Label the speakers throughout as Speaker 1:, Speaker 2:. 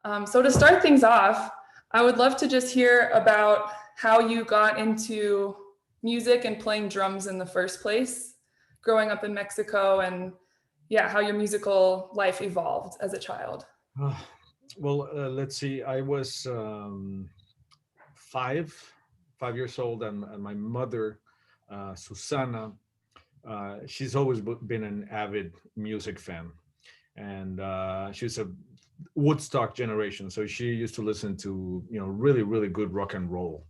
Speaker 1: So to start things off, I would love to just hear about how you got into music and playing drums in the first place, growing up in Mexico, and yeah, how your musical life evolved as a child.
Speaker 2: Ah, well, let's see. I was five, 5 years old, and my mother, Susana, she's always been an avid music fan, and she's a Woodstock generation. So she used to listen to really really good rock and roll,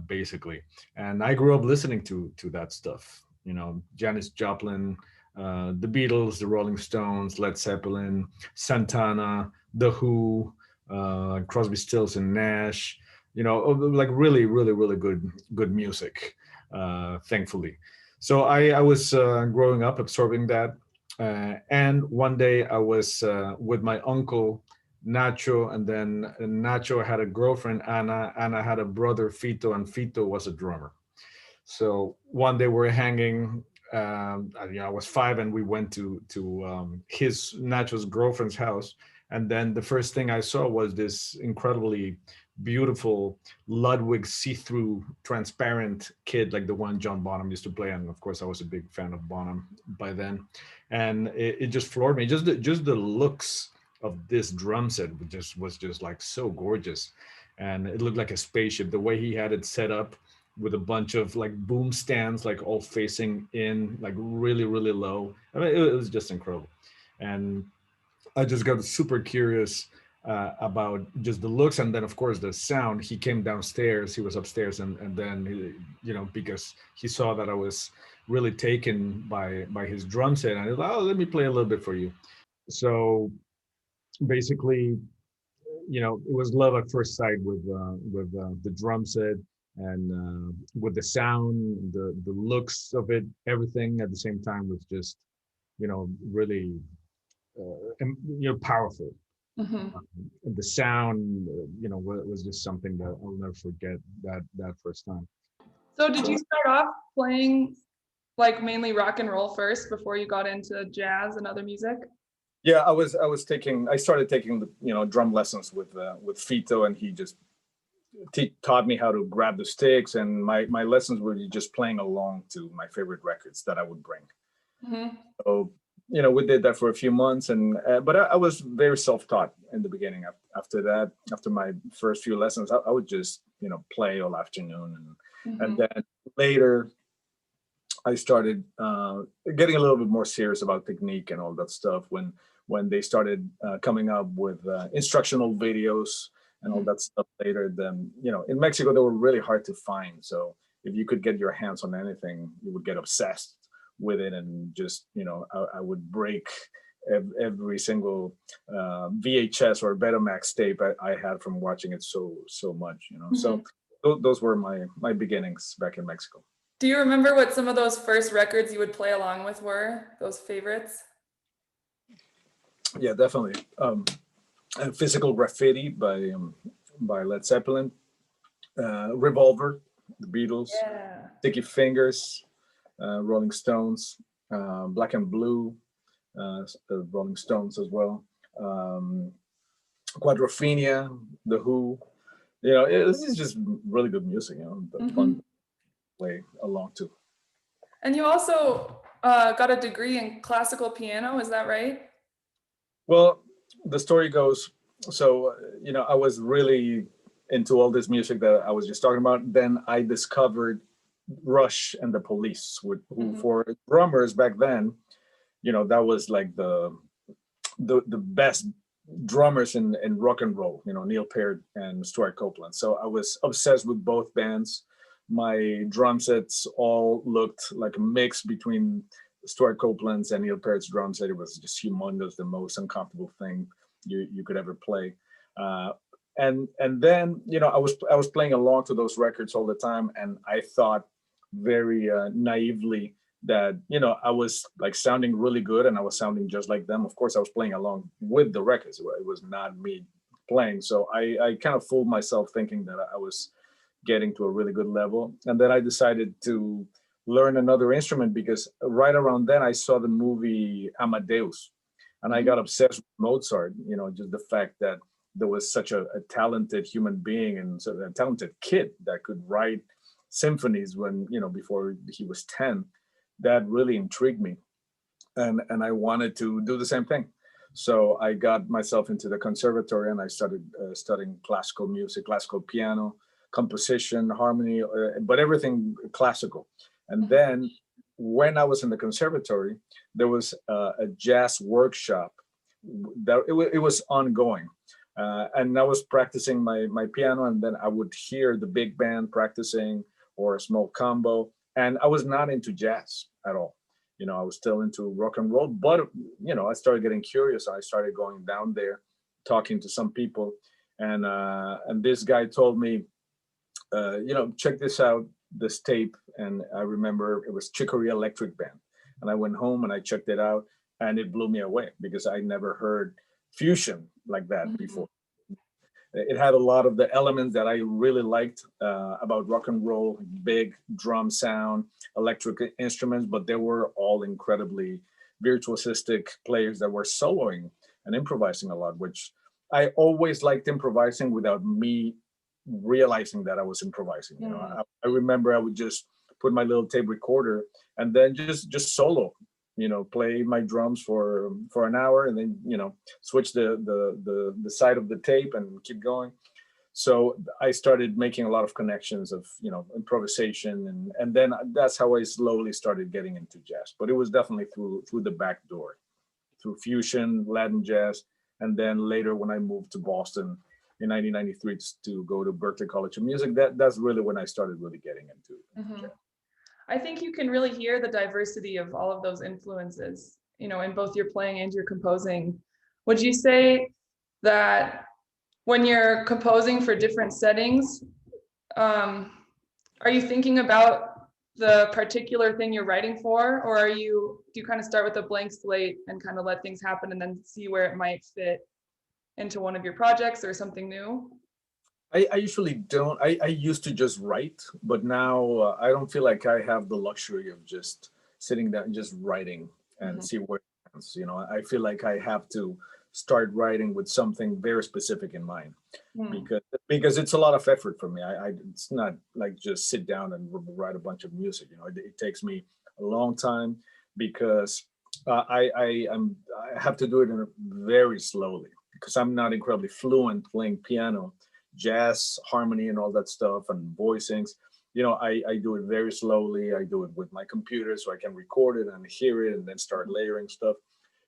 Speaker 2: basically. And I grew up listening to that stuff. Janis Joplin, the Beatles, the Rolling Stones, Led Zeppelin, Santana, the Who, Crosby, Stills and Nash. Like really really really good music. Thankfully, so I was growing up absorbing that, and one day I was with my uncle Nacho, and then Nacho had a girlfriend Anna. Anna had a brother Fito, and Fito was a drummer. So one day we're hanging. I was five, and we went to his Nacho's girlfriend's house, and then the first thing I saw was this incredibly beautiful Ludwig see-through transparent kid, like the one John Bonham used to play. And of course, I was a big fan of Bonham by then, and it just floored me. Just the looks of this drum set was just like so gorgeous, and it looked like a spaceship. The way he had it set up with a bunch of like boom stands, like all facing in, like really really low. I mean, it was just incredible, and I just got super curious about just the looks, and then of course the sound. He came downstairs, he was upstairs, and then because he saw that I was really taken by his drum set, and he was like, oh, let me play a little bit for you. So basically, it was love at first sight with the drum set, and with the sound, the looks of it, everything at the same time was just really powerful.
Speaker 1: Mhm.
Speaker 2: The sound, was just something that I'll never forget. That first time.
Speaker 1: So did you start off playing like mainly rock and roll first before you got into jazz and other music?
Speaker 3: Yeah, I started taking the drum lessons with Fito, and he just taught me how to grab the sticks, and my lessons were just playing along to my favorite records that I would bring.
Speaker 1: Hmm.
Speaker 3: So we did that for a few months, and but I was very self-taught in the beginning. After that, after my first few lessons, I would just play all afternoon, and
Speaker 1: Hmm.
Speaker 3: then later I started getting a little bit more serious about technique and all that stuff when they started coming up with instructional videos and all
Speaker 1: Hmm.
Speaker 3: that stuff later. Then in Mexico they were really hard to find. So if you could get your hands on anything, you would get obsessed with it, and just I would break every single VHS or Betamax tape I had from watching it so much.
Speaker 1: Hmm.
Speaker 3: So those were my beginnings back in Mexico.
Speaker 1: Do you remember what some of those first records you would play along with were? Those favorites?
Speaker 3: Yeah, definitely. Physical Graffiti by Led Zeppelin, Revolver, the Beatles,
Speaker 1: Yeah.
Speaker 3: Sticky Fingers, Rolling Stones, Black and Blue, Rolling Stones as well, um, Quadrophenia, The Who. This is just really good music. The fun
Speaker 1: Hmm.
Speaker 3: to play along to.
Speaker 1: And you also got a degree in classical piano, is that right?
Speaker 3: Well, the story goes, so I was really into all this music that I was just talking about. Then I discovered Rush and the Police, who
Speaker 1: Hmm.
Speaker 3: for drummers back then, that was like the best drummers in rock and roll. Neil Peart and Stuart Copeland. So I was obsessed with both bands. My drum sets all looked like a mix between Stuart Copeland's and Neil Peart's drum set. It was just humongous, the most uncomfortable thing you could ever play. Uh, and then I was playing along to those records all the time, and I thought very naively that I was like sounding really good, and I was sounding just like them. Of course, I was playing along with the records. It was not me playing, so I kind of fooled myself thinking that I was getting to a really good level. And then I decided to learn another instrument because right around then I saw the movie Amadeus, and I got
Speaker 1: Hmm.
Speaker 3: obsessed with Mozart. Just the fact that there was such a talented human being and so a talented kid that could write symphonies when, before he was 10. That really intrigued me. And I wanted to do the same thing. So I got myself into the conservatory and I started studying classical music, classical piano, composition, harmony, but everything classical. And then when I was in the conservatory, there was a jazz workshop that it was ongoing. And I was practicing my piano, and then I would hear the big band practicing or a small combo. And I was not into jazz at all. I was still into rock and roll, but, I started getting curious. I started going down there, talking to some people. And this guy told me, check this out, this tape. And I remember it was Chicory Electric Band. And I went home and I checked it out, and it blew me away because I never heard fusion like that before. It had a lot of the elements that I really liked about rock and roll, big drum sound, electric instruments, but they were all incredibly virtuosistic players that were soloing and improvising a lot, which I always liked improvising without me realizing that I was improvising. I remember I would just put my little tape recorder and then just solo, play my drums for an hour, and then switch the side of the tape and keep going. So I started making a lot of connections of improvisation, and then that's how I slowly started getting into jazz. But it was definitely through the back door, through fusion, Latin jazz, and then later when I moved to Boston in 1993 to go to Berklee College of Music, that's really when I started really getting into jazz.
Speaker 1: I think you can really hear the diversity of all of those influences, in both your playing and your composing. Would you say that when you're composing for different settings, are you thinking about the particular thing you're writing for, or do you kind of start with a blank slate and kind of let things happen and then see where it might fit into one of your projects or something new?
Speaker 3: I usually don't. I used to just write, but now I don't feel like I have the luxury of just sitting down and just writing and see where it ends. I feel like I have to start writing with something very specific in mind, because it's a lot of effort for me. It's not like just sit down and write a bunch of music. It takes me a long time because I have to do it very slowly because I'm not incredibly fluent playing piano, jazz, harmony, and all that stuff, and voicings. I do it very slowly. I do it with my computer so I can record it and hear it and then start layering stuff.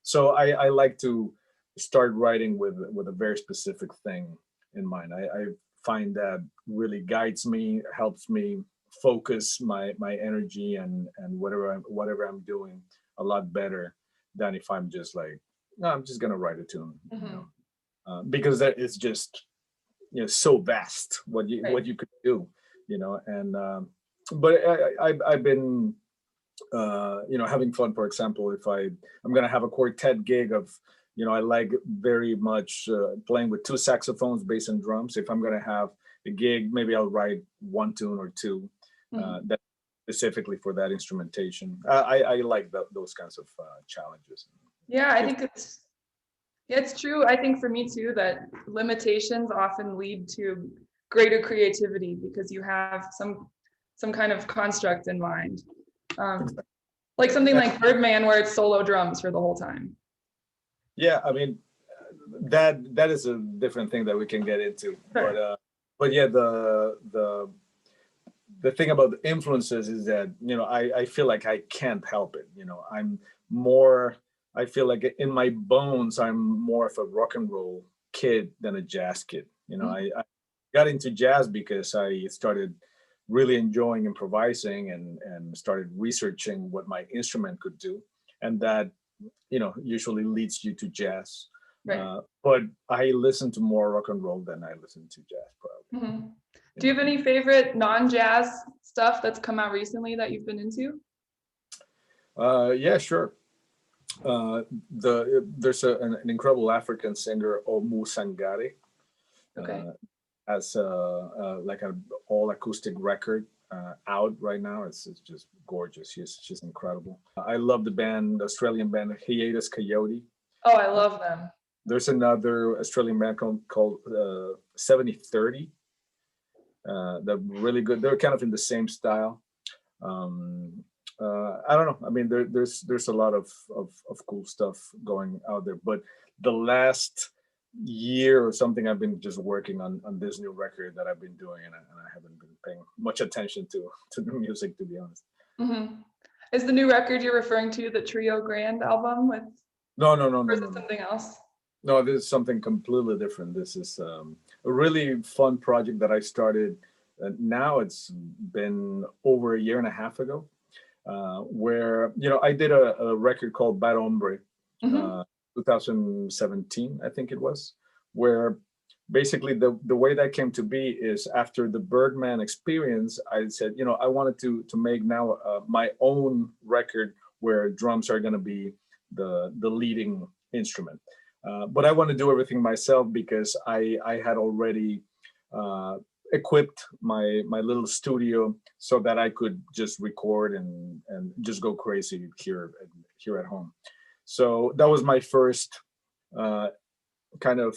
Speaker 3: So I like to start writing with a very specific thing in mind. I find that really guides me, helps me focus my energy and whatever I'm doing a lot better than if I'm just like, no, I'm just gonna write a tune, because that is just so vast what you could do, and but I've been having fun. For example, if I'm gonna have a quartet gig of I like very much playing with two saxophones, bass, and drums. If I'm gonna have a gig, maybe I'll write one tune or two that specifically for that instrumentation. I like those kinds of challenges.
Speaker 1: Yeah, I think it's true. I think for me too, that limitations often lead to greater creativity because you have some kind of construct in mind. Like something like Birdman where it's solo drums for the whole time.
Speaker 3: Yeah, I mean, that is a different thing that we can get into. Sure. But yeah, the thing about the influences is that, I feel like I can't help it. I feel like in my bones, I'm more of a rock and roll kid than a jazz kid. I got into jazz because I started really enjoying improvising and started researching what my instrument could do. And that, usually leads you to jazz. Right. But I listen to more rock and roll than I listen to jazz, probably.
Speaker 1: Do you have any favorite non-jazz stuff that's come out recently that you've been into?
Speaker 3: Yeah, sure. There's an incredible African singer, Omu Sangare.
Speaker 1: Okay.
Speaker 3: Has like an all acoustic record out right now. It's just gorgeous. She's incredible. I love the Australian band Hiatus Coyote.
Speaker 1: Oh, I love them.
Speaker 3: There's another Australian band called 7030. They're really good. They're kind of in the same style. Um, I don't know. I mean, there's a lot of cool stuff going out there. But the last year or something, I've been just working on this new record that I've been doing, and I haven't been paying much attention to the music, to be honest.
Speaker 1: Mm-hmm. Is the new record you're referring to the Trio Grand album with,
Speaker 3: No, no, no,
Speaker 1: or
Speaker 3: no,
Speaker 1: is
Speaker 3: no,
Speaker 1: it
Speaker 3: no.
Speaker 1: something else?
Speaker 3: No, this is something completely different. This is a really fun project that I started. Now it's been over a year and a half ago, where I did a record called Bad Hombre,
Speaker 1: Mm-hmm.
Speaker 3: 2017, I think it was, where basically the way that came to be is after the Birdman experience, I said, I wanted to make now my own record where drums are going to be the leading instrument. But I want to do everything myself because I had already equipped my little studio so that I could just record and just go crazy here at home. So that was my first kind of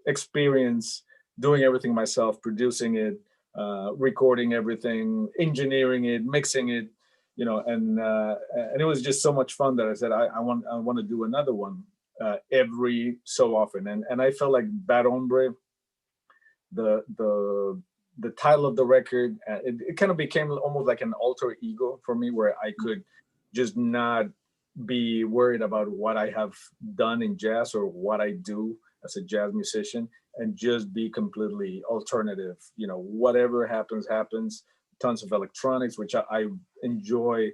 Speaker 3: experience doing everything myself, producing it, recording everything, engineering it, mixing it, and it was just so much fun that I said I want to do another one every so often, and I felt like Bad Hombre, the the title of the record, it kind of became almost like an alter ego for me, where I could just not be worried about what I have done in jazz or what I do as a jazz musician, and just be completely alternative. Whatever happens, happens. Tons of electronics, which I enjoy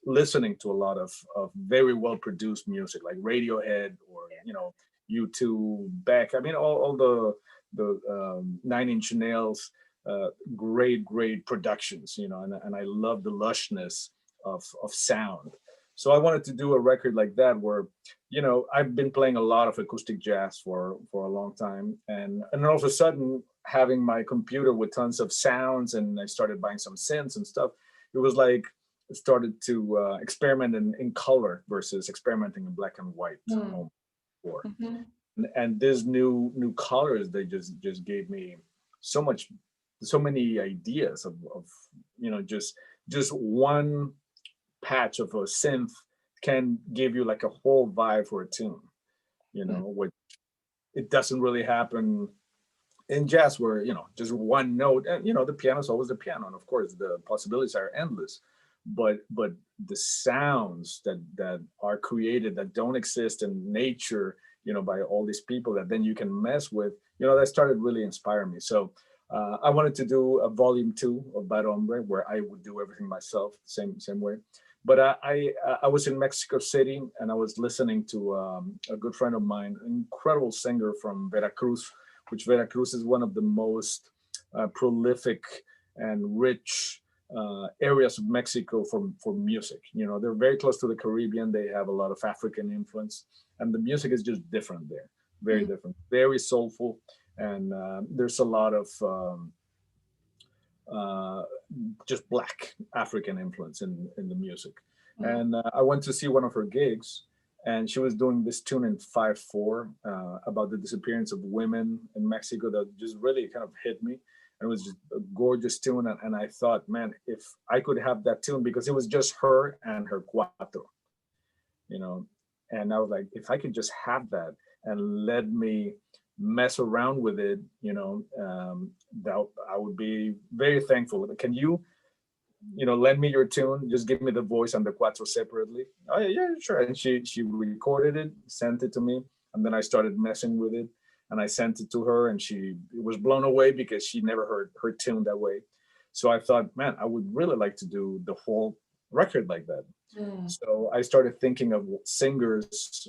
Speaker 3: listening to a lot of very well produced music like Radiohead or U2, Beck. I mean, all the 9 Inch Nails, great productions, and I love the lushness of sound. So I wanted to do a record like that where, I've been playing a lot of acoustic jazz for a long time, and all of a sudden having my computer with tons of sounds, and I started buying some synths and stuff. It was like I started to experiment in color versus experimenting in black and white before.
Speaker 1: Mm-hmm.
Speaker 3: And these new colors, they just gave me so many ideas of just one patch of a synth can give you like a whole vibe for a tune, which it doesn't really happen in jazz, where just one note, and the piano's always the piano, and of course the possibilities are endless, but the sounds that are created that don't exist in nature, by all these people that then you can mess with, that started really inspiring me. So I wanted to do a volume 2 of Bad Hombre, where I would do everything myself, same way. But I was in Mexico City, and I was listening to a good friend of mine, an incredible singer from Veracruz, which Veracruz is one of the most prolific and rich areas of Mexico for music. They're very close to the Caribbean. They have a lot of African influence, and the music is just different there, very different, very soulful, and there's a lot of just black African influence in the music. And I went to see one of her gigs, and she was doing this tune in 5/4 about the disappearance of women in Mexico that just really kind of hit me. And it was just a gorgeous tune, and I thought, man, if I could have that tune, because it was just her and her cuatro, and I was like, if I could just have that and let me mess around with it, that I would be very thankful. Can you, lend me your tune? Just give me the voice and the cuatro separately. Oh yeah, sure. And she recorded it, sent it to me, and then I started messing with it, and I sent it to her, and she was blown away because she never heard her tune that way. So I thought, man, I would really like to do the whole record like that. So I started thinking of singers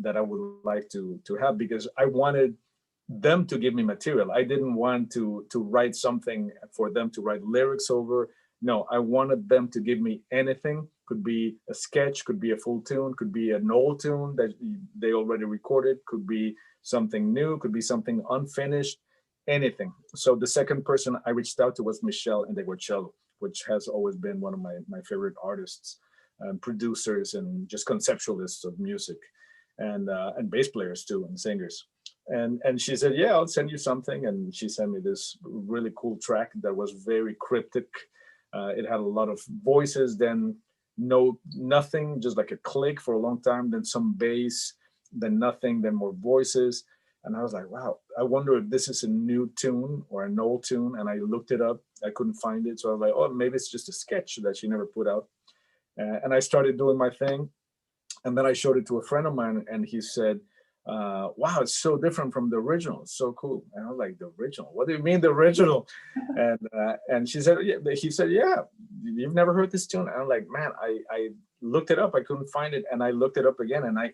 Speaker 3: that I would like to have, because I wanted them to give me material. I didn't want to write something for them to write lyrics over. No, I wanted them to give me anything. Could be a sketch, could be a full tune, could be an old tune that they already recorded, could be something new, could be something unfinished, anything. So the second person I reached out to was Michelle and Cello, which has always been one of my favorite artists, producers, and just conceptualists of music. and bass players too, and singers. And she said, yeah, I'll send you something. And she sent me this really cool track that was very cryptic. It had a lot of voices, then nothing, just like a click for a long time, then some bass, then nothing, then more voices. And I was like, wow, I wonder if this is a new tune or an old tune. And I looked it up. I couldn't find it. So I was like, oh, maybe it's just a sketch that she never put out. And I started doing my thing. And then I showed it to a friend of mine, and he said, wow, it's so different from the original. It's so cool. And I was like, the original? What do you mean the original? And she said, yeah, he said, yeah, you've never heard this tune? And I'm like, man, I looked it up. I couldn't find it. And I looked it up again, and I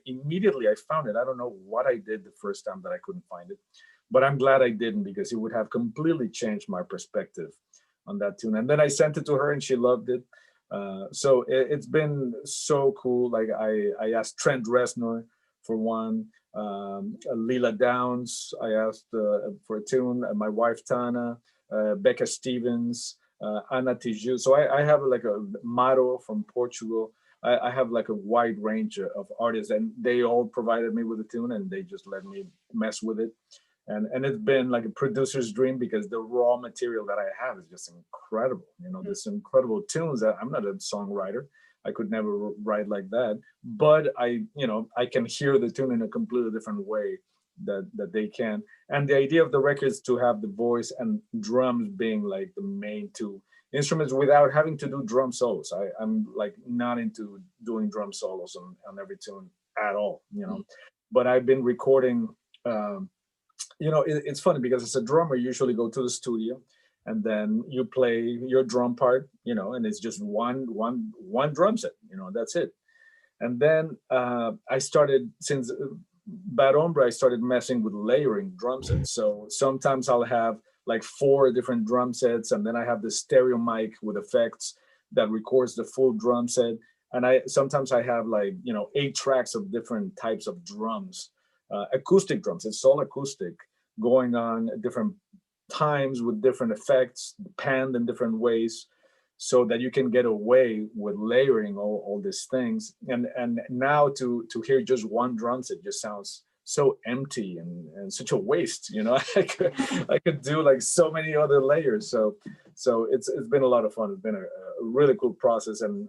Speaker 3: found it. I don't know what I did the first time that I couldn't find it, but I'm glad I didn't, because it would have completely changed my perspective on that tune. And then I sent it to her, and she loved it. So it's been so cool. Like I asked Trent Reznor for one, Leela Downs, I asked for a tune, my wife Tana, Becca Stevens, Ana Tiju. So I have like a Maro from Portugal. I have like a wide range of artists, and they all provided me with a tune, and they just let me mess with it. And it's been like a producer's dream, because the raw material that I have is just incredible. You know, this incredible tunes that I'm not a songwriter. I could never write like that, but I can hear the tune in a completely different way that they can. And the idea of the record is to have the voice and drums being like the main two instruments without having to do drum solos. I'm like not into doing drum solos on every tune at all, but I've been recording, it's funny because as a drummer, you usually go to the studio and then you play your drum part, and it's just one drum set, that's it. And then I started, since Bad Hombre, I started messing with layering drum sets. So sometimes I'll have like 4 different drum sets, and then I have the stereo mic with effects that records the full drum set. And sometimes I have like 8 tracks of different types of drums, acoustic drums. It's all acoustic, going on at different times with different effects, panned in different ways, so that you can get away with layering all these things. And now to hear just one drum set just sounds so empty and such a waste. I could do like so many other layers. So it's been a lot of fun. It's been a really cool process, and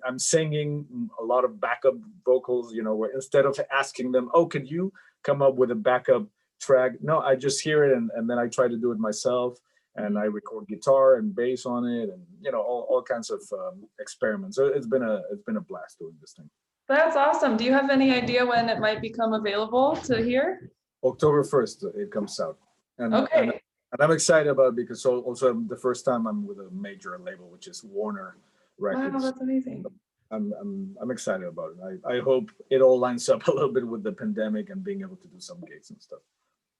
Speaker 3: I'm singing a lot of backup vocals. Where instead of asking them, oh, could you come up with a backup track? No, I just hear it, and then I try to do it myself, and I record guitar and bass on it, and all kinds of experiments. So it's been a blast doing this thing.
Speaker 1: That's awesome. Do you have any idea when it might become available to hear?
Speaker 3: October 1st it comes out, and
Speaker 1: okay.
Speaker 3: And I'm excited about it, because also the first time I'm with a major label, which is Warner Records.
Speaker 1: Wow, that's amazing.
Speaker 3: I'm excited about it. I hope it all lines up a little bit with the pandemic and being able to do some gigs and stuff.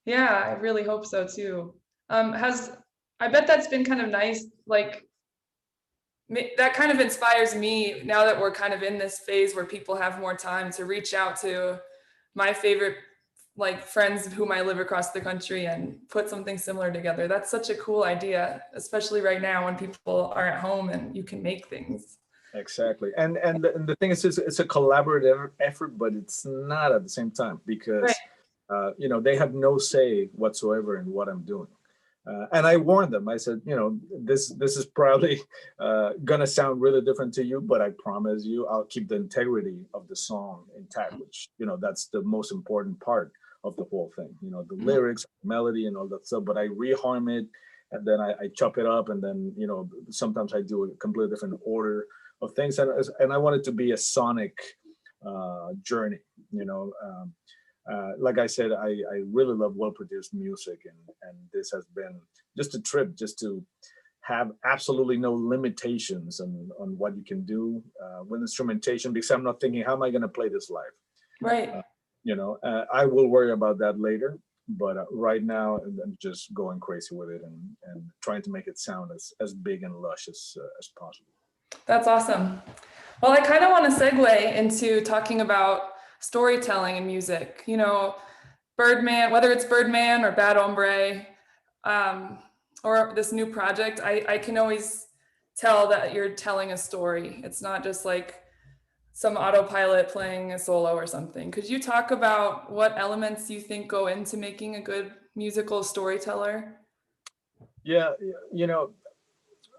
Speaker 1: Yeah, I really hope so too. I bet that's been kind of nice. Like that kind of inspires me now that we're kind of in this phase where people have more time to reach out to my favorite like friends whom I live across the country and put something similar together. That's such a cool idea, especially right now when people are at home and you can make things.
Speaker 3: Exactly. And the thing is, it's a collaborative effort, but it's not at the same time, because
Speaker 1: right.
Speaker 3: They have no say whatsoever in what I'm doing. And I warned them. I said, this is probably gonna sound really different to you, but I promise you, I'll keep the integrity of the song intact, which that's the most important part of the whole thing. The lyrics, melody, and all that stuff. But I reharm it, and then I chop it up, and then sometimes I do a completely different order of things, and I want it to be a sonic journey. Like I said, I really love well-produced music, and this has been just a trip, just to have absolutely no limitations on what you can do with instrumentation, because I'm not thinking, how am I going to play this live?
Speaker 1: Right.
Speaker 3: I will worry about that later, but right now I'm just going crazy with it and trying to make it sound as big and lush as possible.
Speaker 1: That's awesome. Well, I kind of want to segue into talking about storytelling in music. Birdman, whether it's Birdman or Bad Hombre, or this new project, I can always tell that you're telling a story. It's not just like some autopilot playing a solo or something. Could you talk about what elements you think go into making a good musical storyteller?
Speaker 3: Yeah, you know,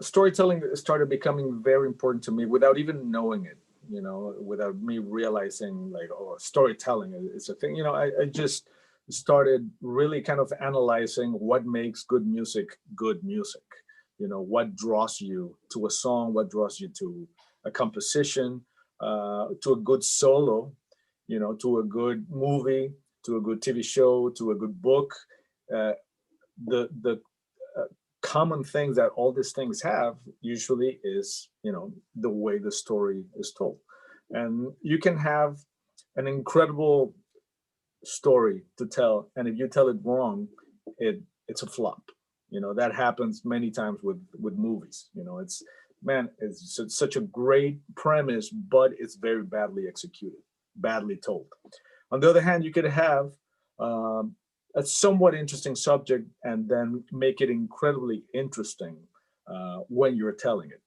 Speaker 3: storytelling started becoming very important to me without even knowing it, you know, without me realizing like, oh, storytelling is a thing. You know, I just started really kind of analyzing what makes good music. You know, what draws you to a song, what draws you to a composition, to a good solo, you know, to a good movie, to a good TV show, to a good book. Uh, the uh, common things that all these things have usually is, you know, the way the story is told. And you can have an incredible story to tell, and if you tell it wrong, it's a flop. You know, that happens many times with movies. You know, it's, man, it's such a great premise, but it's very badly executed, badly told. On the other hand, you could have um, a somewhat interesting subject and then make it incredibly interesting when you're telling it.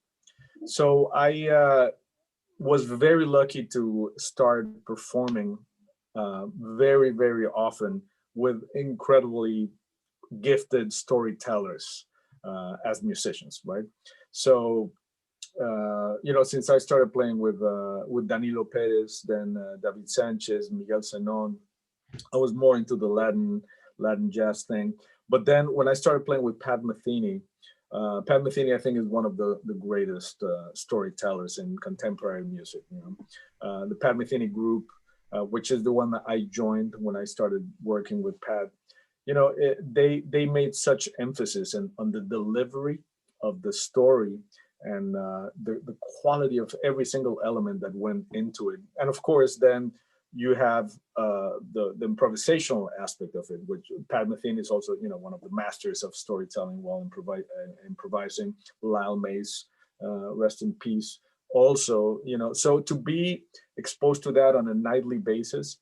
Speaker 3: So I was very lucky to start performing very, very often with incredibly gifted storytellers as musicians, right? So you know, since I started playing with Danilo Perez, then David Sanchez, Miguel Senon, I was more into the Latin jazz thing. But then when I started playing with Pat Metheny, I think, is one of the greatest storytellers in contemporary music. You know, the Pat Metheny group, which is the one that I joined when I started working with Pat. You know, they made such emphasis on the delivery of the story and the quality of every single element that went into it. And of course, then you have the improvisational aspect of it, which Pat Metheny is also, you know, one of the masters of storytelling while improvising. Lyle Mays, rest in peace. Also, you know, so to be exposed to that on a nightly basis,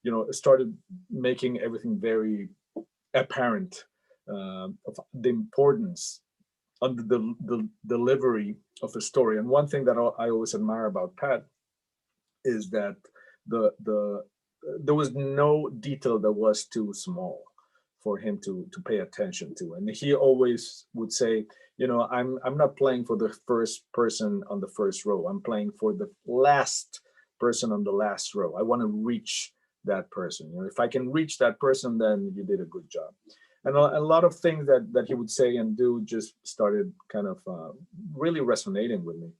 Speaker 3: you know, it started making everything very apparent of the importance on the delivery of a story. And one thing that I always admire about Pat is that the there was no detail that was too small for him to pay attention to. And he always would say, you know, I'm not playing for the first person on the first row. I'm playing for the last person on the last row. I want to reach that person. You know, if I can reach that person, then you did a good job. And a lot of things that he would say and do just started kind of really resonating with me.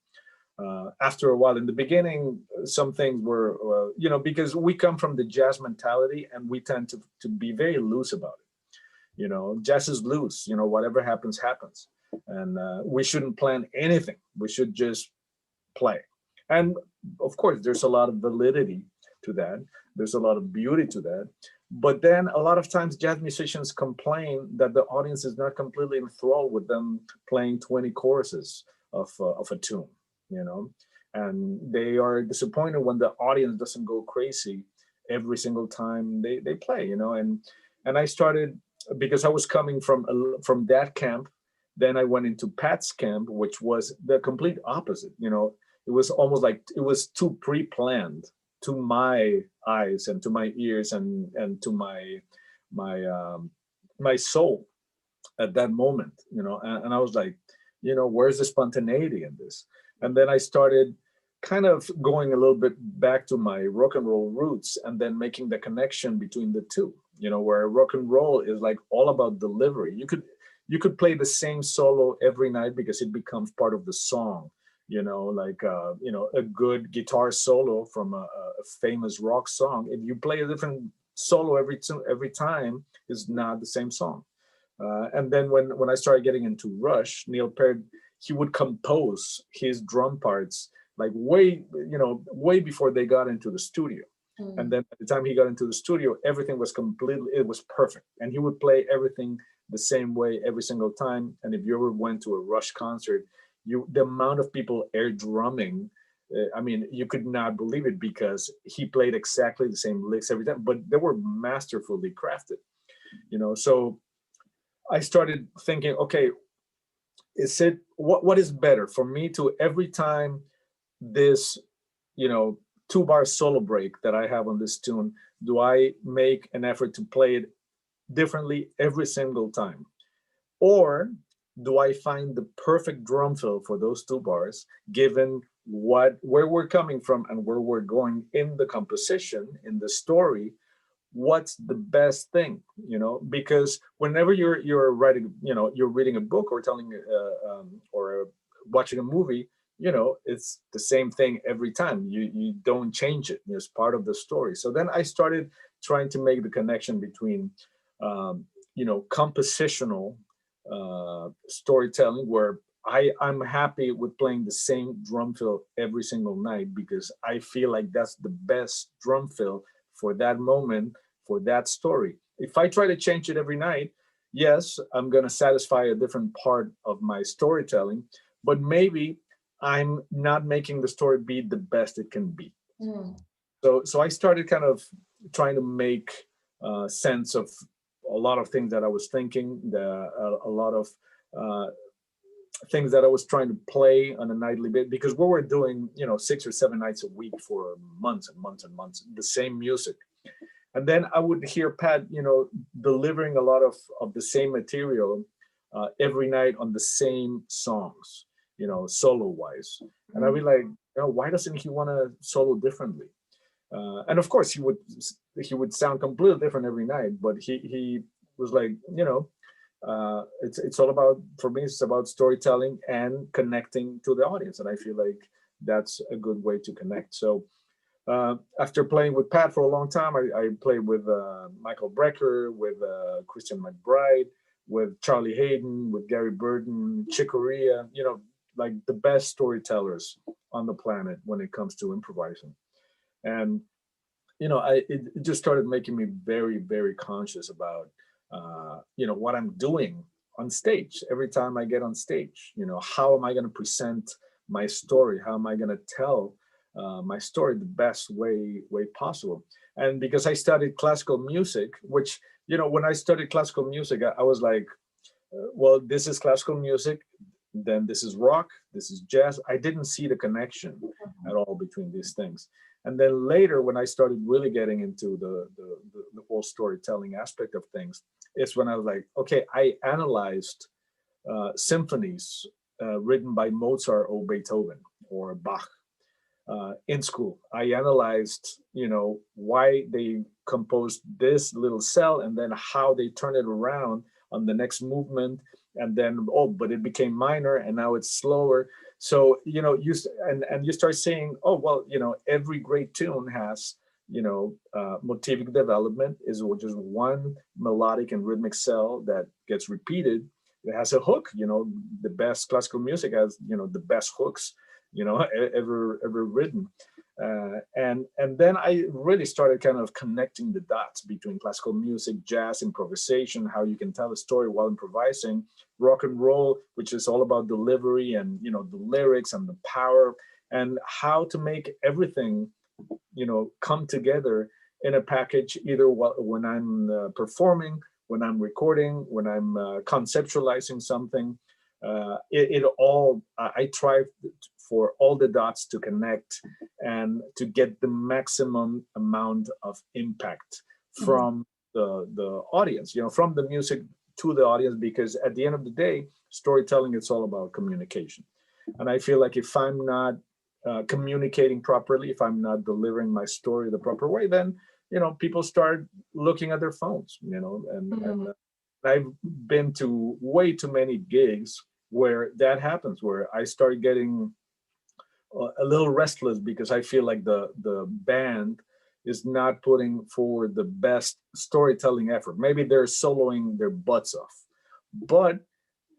Speaker 3: After a while, in the beginning, some things were, you know, because we come from the jazz mentality and we tend to be very loose about it. You know, jazz is loose, you know, whatever happens, happens. And we shouldn't plan anything. We should just play. And of course, there's a lot of validity to that. There's a lot of beauty to that. But then a lot of times jazz musicians complain that the audience is not completely enthralled with them playing 20 choruses of a tune, you know, and they are disappointed when the audience doesn't go crazy every single time they play, you know. And I started, because I was coming from that camp, then I went into Pat's camp, which was the complete opposite. You know, it was almost like it was too pre-planned to my eyes and to my ears and to my soul at that moment, you know. And I was like, you know, where's the spontaneity in this? And then I started kind of going a little bit back to my rock and roll roots and then making the connection between the two, you know, where rock and roll is like all about delivery. You could play the same solo every night because it becomes part of the song, you know, like you know, a good guitar solo from a famous rock song, if you play a different solo every time, is not the same song. And then when I started getting into Rush, Neil Peart, he would compose his drum parts like way before they got into the studio. And then by the time he got into the studio, everything was it was perfect. And he would play everything the same way every single time. And if you ever went to a Rush concert, the amount of people air drumming, I mean, you could not believe it because he played exactly the same licks every time, but they were masterfully crafted, you know. So I started thinking, okay, is it what is better for me to every time this, you know, 2-bar solo break that I have on this tune, do I make an effort to play it differently every single time? Or do I find the perfect drum fill for those 2 bars, given where we're coming from and where we're going in the composition, in the story? What's the best thing, because whenever you're writing, you're reading a book or telling or watching a movie, it's the same thing every time. You don't change it. It's part of the story. So then I started trying to make the connection between compositional storytelling, where I'm happy with playing the same drum fill every single night, because I feel like that's the best drum fill for that moment, for that story. If I try to change it every night, yes, I'm going to satisfy a different part of my storytelling, but maybe I'm not making the story be the best it can be.
Speaker 1: Mm.
Speaker 3: So I started kind of trying to make sense of a lot of things that I was thinking, a lot of things that I was trying to play on a nightly basis, because we were doing 6 or 7 nights a week for months and months and months, the same music. And then I would hear Pat, delivering a lot of the same material every night on the same songs, solo wise. And I'd be like, why doesn't he want to solo differently? And of course, he would sound completely different every night, but he was like, it's all about, for me, it's about storytelling and connecting to the audience. And I feel like that's a good way to connect. So after playing with Pat for a long time, I played with Michael Brecker, with Christian McBride, with Charlie Hayden, with Gary Burton, Chick Corea, like the best storytellers on the planet when it comes to improvising. And it just started making me very, very conscious about what I'm doing on stage. Every time I get on stage, how am I going to present my story? How am I going to tell my story the best way possible? And because I studied classical music, which, when I studied classical music, I was like, well, this is classical music, then this is rock, this is jazz. I didn't see the connection at all between these things. And then later, when I started really getting into the whole storytelling aspect of things, it's when I was like, okay, I analyzed symphonies written by Mozart or Beethoven or Bach in school. I analyzed, why they composed this little cell and then how they turn it around on the next movement. And then, but it became minor and now it's slower. So, you start saying, oh, well, every great tune has, motivic development is just one melodic and rhythmic cell that gets repeated. It has a hook, the best classical music has, the best hooks, ever written. And then I really started kind of connecting the dots between classical music, jazz, improvisation, how you can tell a story while improvising, rock and roll, which is all about delivery and, the lyrics and the power, and how to make everything, come together in a package, either when I'm performing, when I'm recording, when I'm conceptualizing something. I try for all the dots to connect and to get the maximum amount of impact from the audience, from the music to the audience, because at the end of the day, storytelling, it's all about communication. And I feel like if I'm not communicating properly, if I'm not delivering my story the proper way, then, people start looking at their phones, and I've been to way too many gigs where that happens, where I start getting a little restless because I feel like the band is not putting forward the best storytelling effort. Maybe they're soloing their butts off, but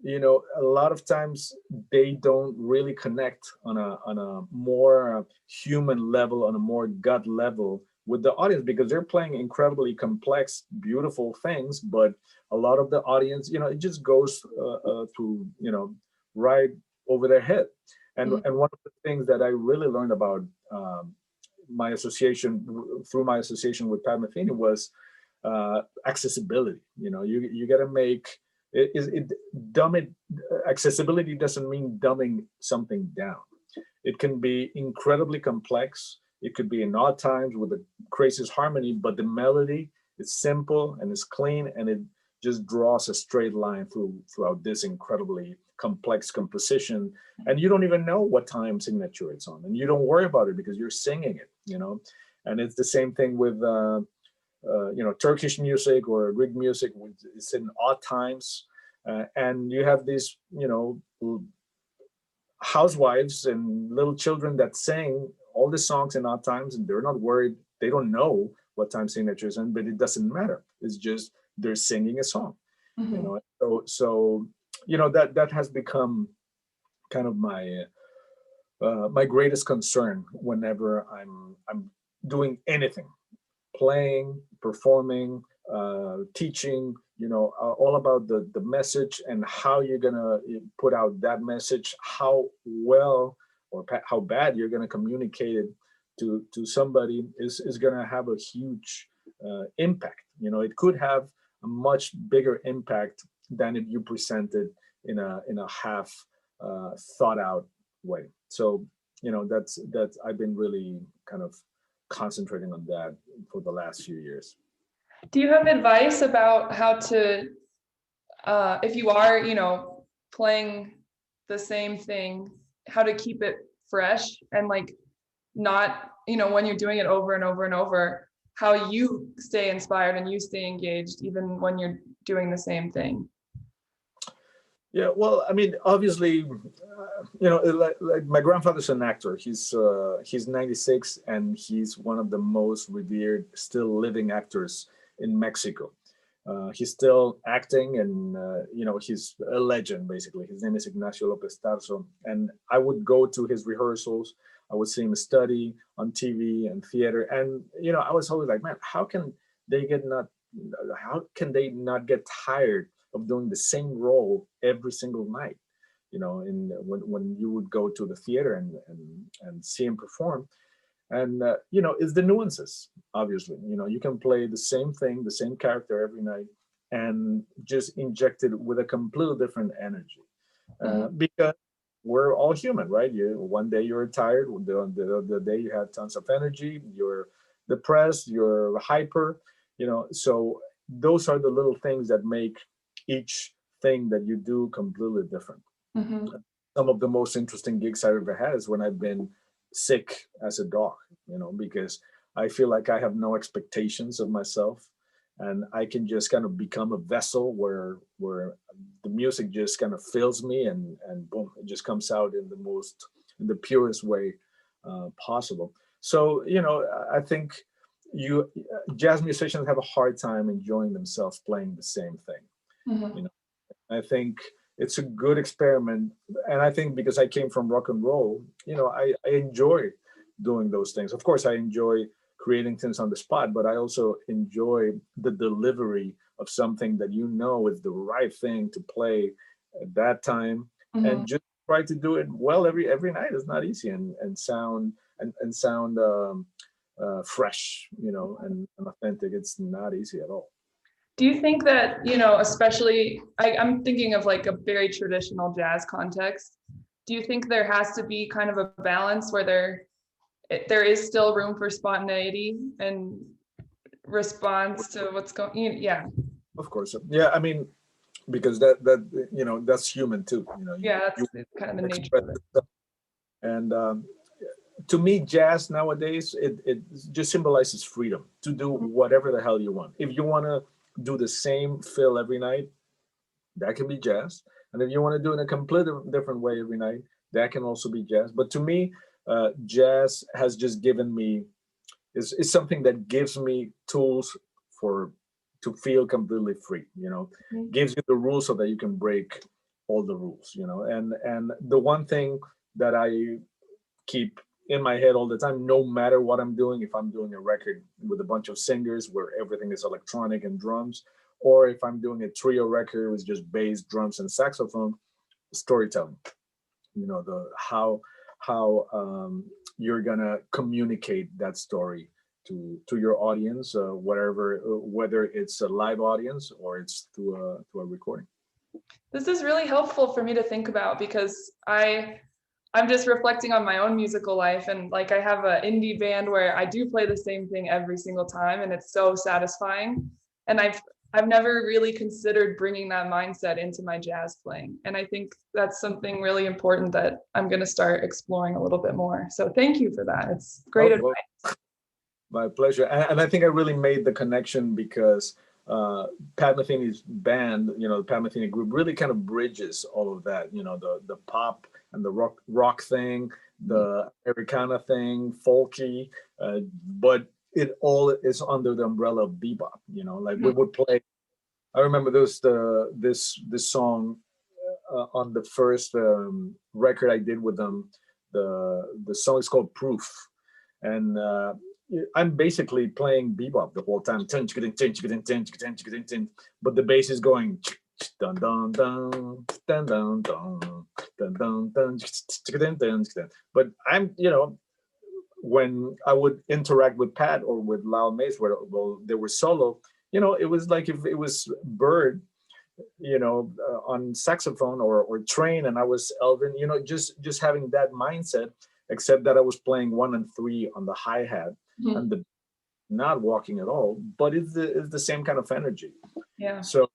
Speaker 3: a lot of times they don't really connect on a more human level, on a more gut level with the audience, because they're playing incredibly complex, beautiful things, but a lot of the audience, it just goes through, right over their head. And one of the things that I really learned about my association with Pat Metheny was accessibility. You got to make accessibility doesn't mean dumbing something down. It can be incredibly complex It could be in odd times with the craziest harmony, but the melody is simple and it's clean, and it just draws a straight line throughout this incredibly complex composition. And you don't even know what time signature it's on, and you don't worry about it because you're singing it, you know. And it's the same thing with Turkish music or Greek music. It's in odd times, and you have these housewives and little children that sing all the songs in odd times, and they're not worried. They don't know what time signature is in, but it doesn't matter. It's just they're singing a song. So that has become kind of my my greatest concern whenever I'm doing anything, playing, performing, teaching, all about the message and how you're gonna put out that message, how well or how bad you're gonna communicate it to somebody is gonna have a huge impact. It could have a much bigger impact than if you present it in a half thought out way. So that's I've been really kind of concentrating on that for the last few years.
Speaker 1: Do you have advice about how to, if you are, playing the same thing, how to keep it fresh and like not, when you're doing it over and over and over, how you stay inspired and you stay engaged even when you're doing the same thing?
Speaker 3: Yeah, well, I mean, obviously, like my grandfather's an actor. He's 96, and he's one of the most revered still living actors in Mexico. He's still acting, and he's a legend basically. His name is Ignacio Lopez Tarso, and I would go to his rehearsals. I would see him study on TV and theater, and I was always like, man, how can they not get tired of doing the same role every single night? When you would go to the theater and see him perform, and it's the nuances. Obviously, you can play the same thing, the same character every night, and just inject it with a completely different energy, because we're all human, right? One day you're tired, the day you have tons of energy, you're depressed, you're hyper, so those are the little things that make each thing that you do completely different. Some of the most interesting gigs I've ever had is when I've been sick as a dog, because I feel like I have no expectations of myself, and I can just kind of become a vessel where the music just kind of fills me, and boom, it just comes out in the purest way possible. So I think jazz musicians have a hard time enjoying themselves playing the same thing. I think it's a good experiment, and I think because I came from rock and roll, I enjoy doing those things. Of course, I enjoy creating things on the spot, but I also enjoy the delivery of something that is the right thing to play at that time, and just try to do it well every night. Is not easy, and sound fresh, and authentic. It's not easy at all.
Speaker 1: Do you think that, especially, I'm thinking of like a very traditional jazz context. Do you think there has to be kind of a balance where there is still room for spontaneity and response to what's going? Yeah.
Speaker 3: Of course. Yeah. I mean, because that's human too.
Speaker 1: Yeah, that's kind of the nature of it.
Speaker 3: And to me, jazz nowadays, it just symbolizes freedom to do whatever the hell you want. If you want to do the same fill every night, that can be jazz. And if you want to do it in a completely different way every night, that can also be jazz. But to me, jazz has just given me, is something that gives me tools to feel completely free, gives you the rules so that you can break all the rules, and the one thing that I keep in my head all the time, no matter what I'm doing, if I'm doing a record with a bunch of singers where everything is electronic and drums, or if I'm doing a trio record with just bass, drums, and saxophone, storytelling. How you're gonna communicate that story to your audience, whether it's a live audience or it's through a recording.
Speaker 1: This is really helpful for me to think about, because I I'm just reflecting on my own musical life, and like I have an indie band where I do play the same thing every single time, and it's so satisfying. And I've never really considered bringing that mindset into my jazz playing, and I think that's something really important that I'm going to start exploring a little bit more. So thank you for that. It's great
Speaker 3: Oh, well,
Speaker 1: advice.
Speaker 3: my pleasure. And I think I really made the connection because Pat Metheny's band, the Pat Metheny group, really kind of bridges all of that. The pop and the rock thing, the Americana thing, folky, but it all is under the umbrella of bebop. Like we would play. I remember this song on the first record I did with them. The song is called Proof, and I'm basically playing bebop the whole time. But the bass is going dun dun dun dun dun dun dun dun dun. But I'm, when I would interact with Pat or with Lyle Mays, where they were solo, it was like if it was Bird, on saxophone or Train, and I was Elvin, just having that mindset, except that I was playing 1 and 3 on the hi-hat and the not walking at all, but it's the same kind of energy.
Speaker 1: Yeah.
Speaker 3: So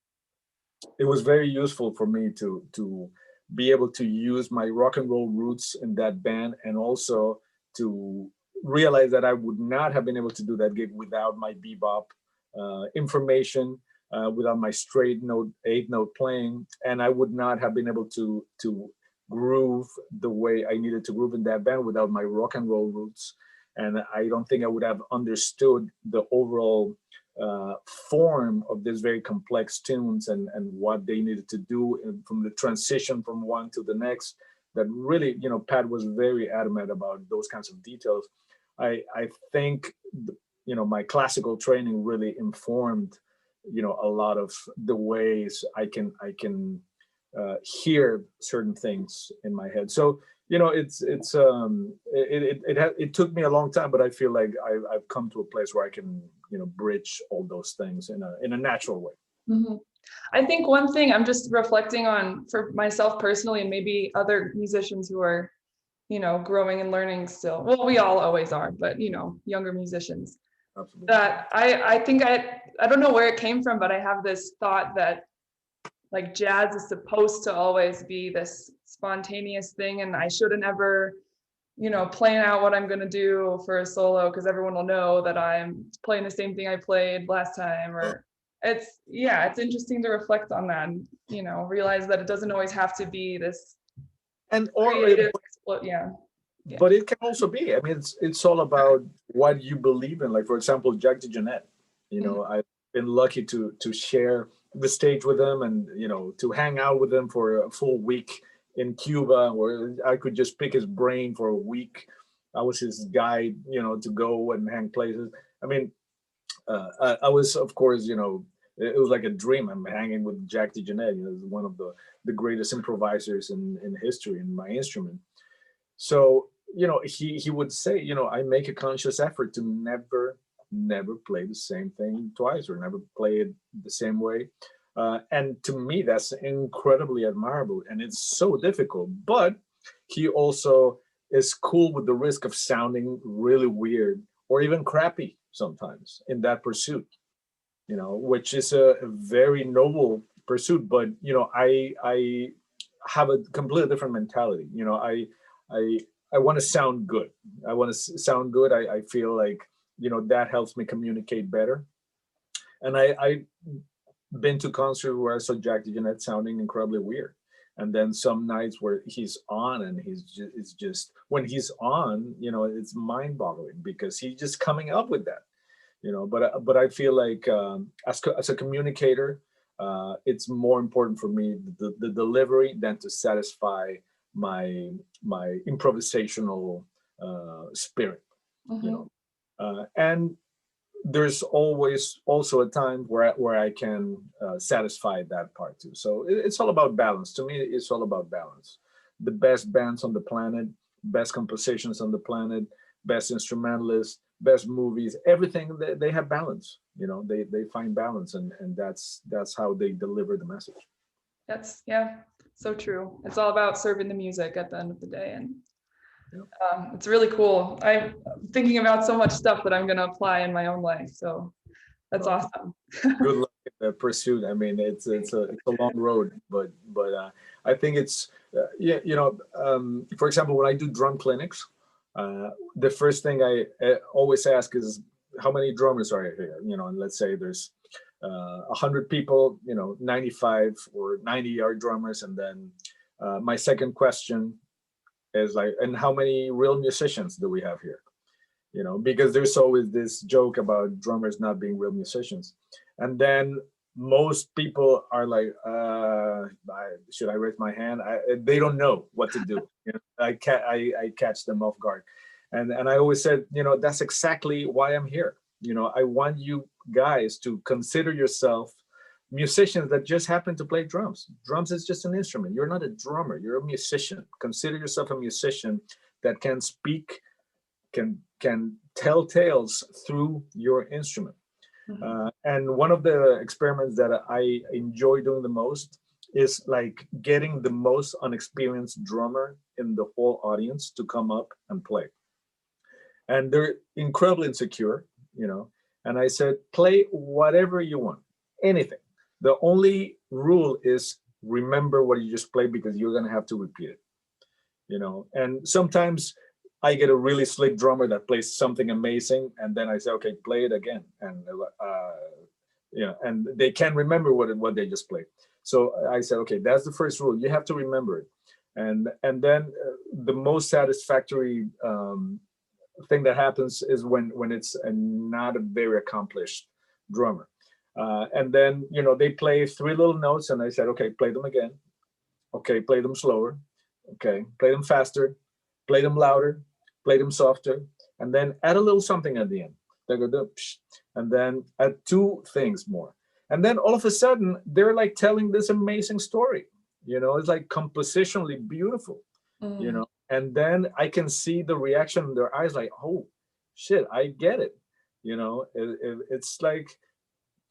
Speaker 3: it was very useful for me to be able to use my rock and roll roots in that band, and also to realize that I would not have been able to do that gig without my bebop information, without my straight note, 8-note playing, and I would not have been able to groove the way I needed to groove in that band without my rock and roll roots. And I don't think I would have understood the overall form of these very complex tunes and what they needed to do from the transition from one to the next. That really, Pat was very adamant about those kinds of details. I think, my classical training really informed, a lot of the ways I can hear certain things in my head. So, it took me a long time, but I feel like I've come to a place where I can, bridge all those things in a natural way.
Speaker 1: Mm-hmm. I think one thing I'm just reflecting on for myself personally, and maybe other musicians who are, growing and learning still. Well, we all always are, but younger musicians.
Speaker 3: Absolutely.
Speaker 1: That I think I don't know where it came from, but I have this thought that like jazz is supposed to always be this spontaneous thing, and I shouldn't ever, plan out what I'm going to do for a solo because everyone will know that I'm playing the same thing I played last time. Or it's interesting to reflect on that and, realize that it doesn't always have to be this creative.
Speaker 3: But it can also be. I mean, it's all about what you believe in. Like, for example, Jack DeJohnette. I've been lucky to share the stage with him, and to hang out with him for a full week in Cuba, where I could just pick his brain for a week. I was his guide, to go and hang places. I mean, I was, of course, it was like a dream. I'm hanging with Jack DeJohnette. He's one of the greatest improvisers in history in my instrument. So, he would say, I make a conscious effort to never play the same thing twice, or never play it the same way. And to me, that's incredibly admirable, and it's so difficult. But he also is cool with the risk of sounding really weird or even crappy sometimes in that pursuit, which is a very noble pursuit. But, I have a completely different mentality. I want to sound good. I want to sound good. I feel like, that helps me communicate better. And I've been to concerts where I saw Jack DeJohnette sounding incredibly weird. And then some nights where he's on and it's just when he's on, it's mind boggling because he's just coming up with that, but I feel like as a communicator, it's more important for me the delivery than to satisfy my improvisational spirit. And there's always also a time where I can satisfy that part too. So it's all about balance. To me, it's all about balance. The best bands on the planet, best compositions on the planet, best instrumentalists, best movies, everything, they have balance. They find balance, and that's how they deliver the message.
Speaker 1: That's So true. It's all about serving the music at the end of the day. And
Speaker 3: Yeah.
Speaker 1: it's really cool. I'm thinking about so much stuff that I'm going to apply in my own life. So that's
Speaker 3: Well,
Speaker 1: awesome.
Speaker 3: good luck in the pursuit. I mean, it's a long road, but I think it's yeah, for example, when I do drum clinics, the first thing I always ask is how many drummers are here? And let's say there's 100 people, 95 or 90 are drummers, and then my second question is like, and how many real musicians do we have here? Because there's always this joke about drummers not being real musicians. And then most people are like, should I raise my hand? They don't know what to do. I catch them off guard. And I always said, that's exactly why I'm here. I want you guys to consider yourself musicians that just happen to play drums. Drums is just an instrument. You're not a drummer. You're a musician. Consider yourself a musician that can speak, can tell tales through your instrument. And one of the experiments that I enjoy doing the most is like getting the most unexperienced drummer in the whole audience to come up and play. And they're incredibly insecure, and I said, play whatever you want, anything. The only rule is remember what you just played, because you're going to have to repeat it. And sometimes I get a really slick drummer that plays something amazing, and then I say, okay, play it again, and and they can't remember what they just played. So I said, okay, that's the first rule. You have to remember it, and then the most satisfactory thing that happens is when it's not a very accomplished drummer, and then they play 3 little notes, and I said, okay, play them again. Okay, play them slower. Okay, play them faster. Play them louder. Play them softer, and then add a little something at the end. And then add 2 things more. And then all of a sudden, they're like telling this amazing story. It's like compositionally beautiful, and then I can see the reaction in their eyes, like, oh, shit, I get it. It's like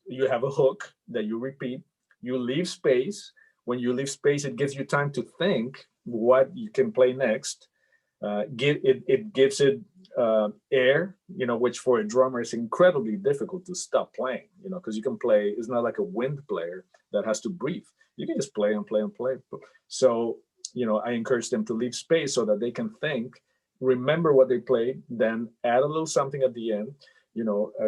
Speaker 3: you have a hook that you repeat, you leave space. When you leave space, it gives you time to think what you can play next. It gives it air, which for a drummer is incredibly difficult to stop playing, because you can play. It's not like a wind player that has to breathe. You can just play and play and play. So, I encourage them to leave space so that they can think, remember what they played, then add a little something at the end.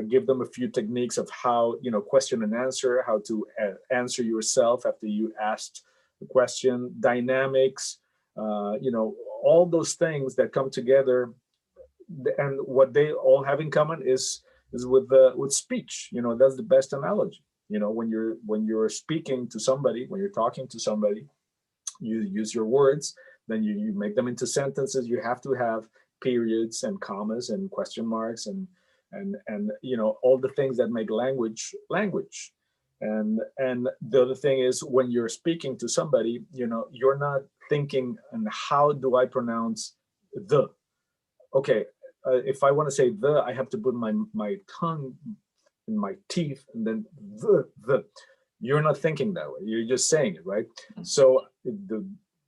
Speaker 3: Give them a few techniques of how, question and answer, how to answer yourself after you asked the question, dynamics, all those things that come together. And what they all have in common is with speech. That's the best analogy. When you're speaking to somebody, when you're talking to somebody, you use your words, then you make them into sentences. You have to have periods and commas and question marks and all the things that make language. And the other thing is, when you're speaking to somebody, you're not thinking, and how do I pronounce the? Okay, if I want to say the, I have to put my tongue in my teeth, and then the. You're not thinking that way. You're just saying it, right? So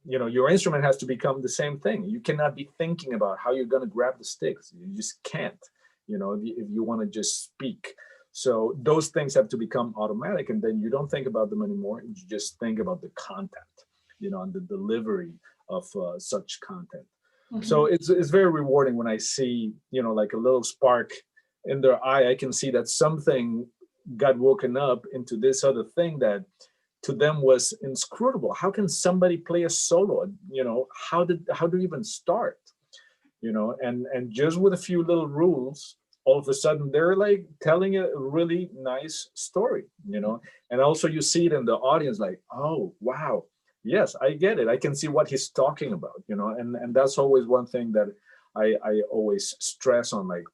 Speaker 3: your instrument has to become the same thing. You cannot be thinking about how you're going to grab the sticks. You just can't. If you want to just speak. So those things have to become automatic, and then you don't think about them anymore. You just think about the content, and the delivery of such content. So it's very rewarding when I see, like a little spark in their eye. I can see that something got woken up into this other thing that to them was inscrutable. How can somebody play a solo? How do you even start? And just with a few little rules, all of a sudden they're like telling a really nice story, and also you see it in the audience, like, oh, wow, yes, I get it. I can see what he's talking about, and that's always one thing that I always stress on, like,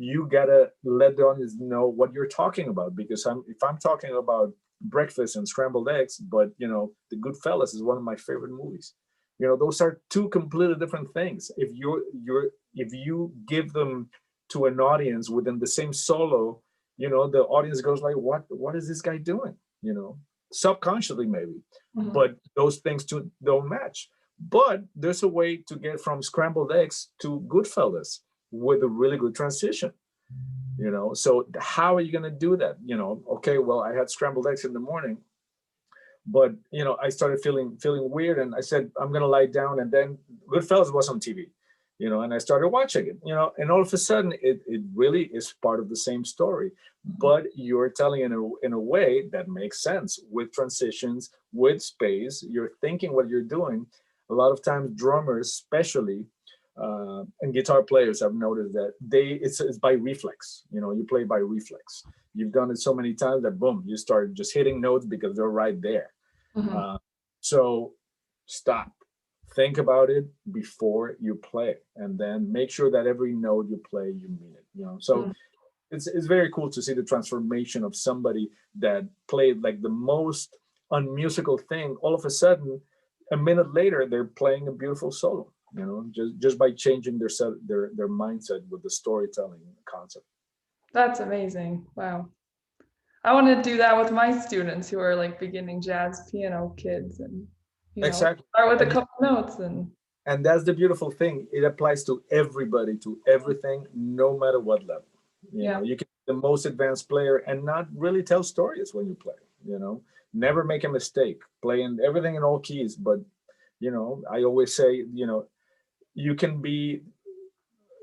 Speaker 3: you gotta let the audience know what you're talking about, because if I'm talking about breakfast and scrambled eggs, but The Goodfellas is one of my favorite movies. Those are 2 completely different things. If you give them to an audience within the same solo, the audience goes like, what is this guy doing? subconsciously maybe,
Speaker 1: Mhm.
Speaker 3: but those things don't match. But there's a way to get from scrambled eggs to Goodfellas with a really good transition. So how are you going to do that? Okay, well, I had scrambled eggs in the morning, but I started feeling weird, and I said I'm going to lie down, and then Goodfellas was on TV, and I started watching it, and all of a sudden it really is part of the same story, but you're telling it in a way that makes sense, with transitions, with space. You're thinking what you're doing. A lot of times drummers especially, and guitar players, I've noticed that it's by reflex. You play by reflex. You've done it so many times that boom, you start just hitting notes because they're right there.
Speaker 1: Mhm.
Speaker 3: So stop, think about it before you play, and then make sure that every note you play, you mean it. So
Speaker 1: Mhm.
Speaker 3: it's very cool to see the transformation of somebody that played like the most unmusical thing. All of a sudden, a minute later, they're playing a beautiful solo. Just by changing their mindset with the storytelling concept.
Speaker 1: That's amazing. Wow. I want to do that with my students who are like beginning jazz piano kids, and
Speaker 3: Exactly.
Speaker 1: start with a
Speaker 3: And
Speaker 1: couple notes. And
Speaker 3: that's the beautiful thing. It applies to everybody, to everything, no matter what level.
Speaker 1: yeah.
Speaker 3: You can be the most advanced player and not really tell stories when you play. Never make a mistake. Playing everything in all keys, but I always say, you can be,